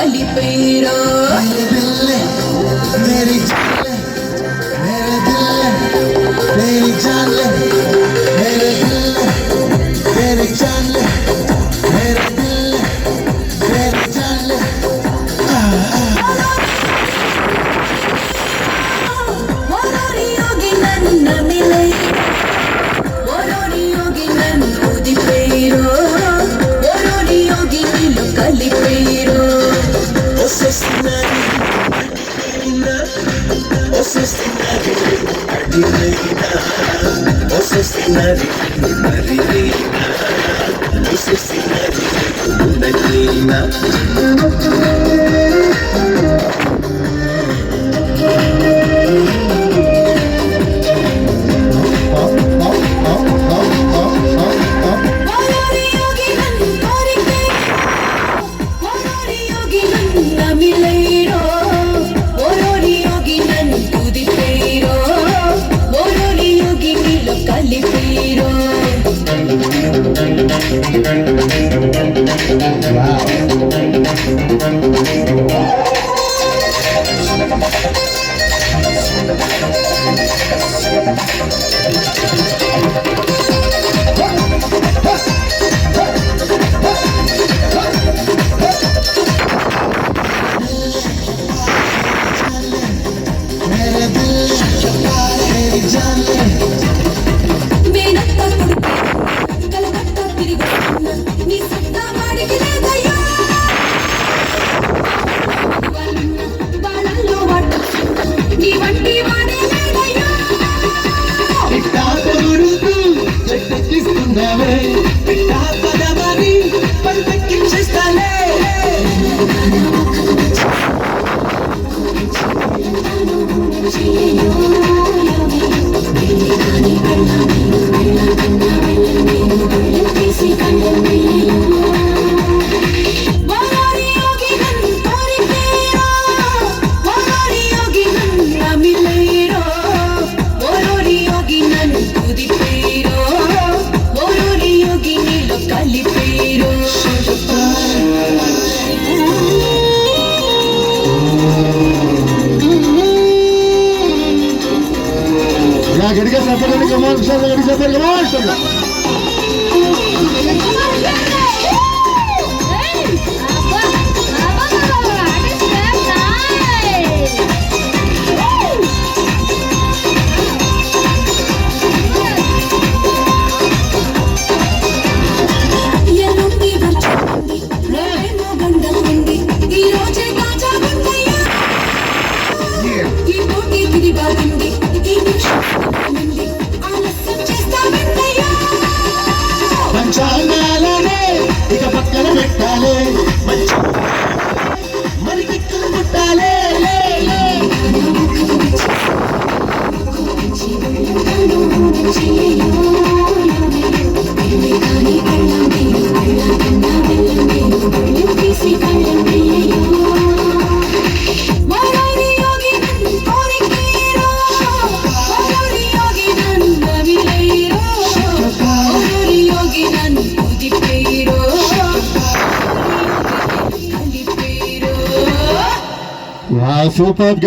కలిపేరో मेरी जान ले मेरे दिल ले मेरी जान ले मेरे दिल ले मेरी जान ले मेरे दिल ले मेरी जान ले ఓరోరి యోగి నన్ను మిలై ఓరోరి యోగి నన్ను ఉదిపేరో ఓరోరి యోగి నిన్ను కలిపేరో ఓరోరి యోగి నన్ను కోరికే ఓరోరి యోగి నన్ను మిలైరో ఓరోరి యోగి నన్ను ఉదిపేరో ఓరోరి యోగి నిన్ను కలిపేరో मेरे दिल मेरी जान ले వేనత్త కొడుకే కలకత్త తిరిగి వస్తున్న నీ సత్తా వాడికి లేదయ్యా వాళ్ళల్లో వాడు నీ వంటి వాడే లేదయ్యా పిట్టా కొడుకు చెట్టెక్కిస్తున్నావే పిట్టా పదమని పల్లెక్కించేస్తాలే ఓరోరి యోగి నన్ను కోరికేరో ఓరోరి యోగి నన్ను మిలైరో ఓరోరి యోగి నన్ను ఉదిపేరో ఓరోరి యోగి నీలో కలిపేరో Ya gadiga sapagani kaman sapagani sapagani kaman ఎల్లుండి వచ్చి రేమో గండం ఉంది ఈ రోజే కాజా గుండయ్యా ఈ పోటీ తిరిగా ఉంది ఈ నిమిషం ఉంది ఆలస్యం చేస్తా గుండయ్యా పంచాంగాలనే ఇక పక్కన పెట్టాలే మరి కిక్కులు పుట్టాలే ఓరోరి యోగి నన్ను కోరికేరో ఓరోరి యోగి నన్ను మిలైరో ఓరోరి యోగి నన్ను ఉదిపేరో కలిపేరో సూపర్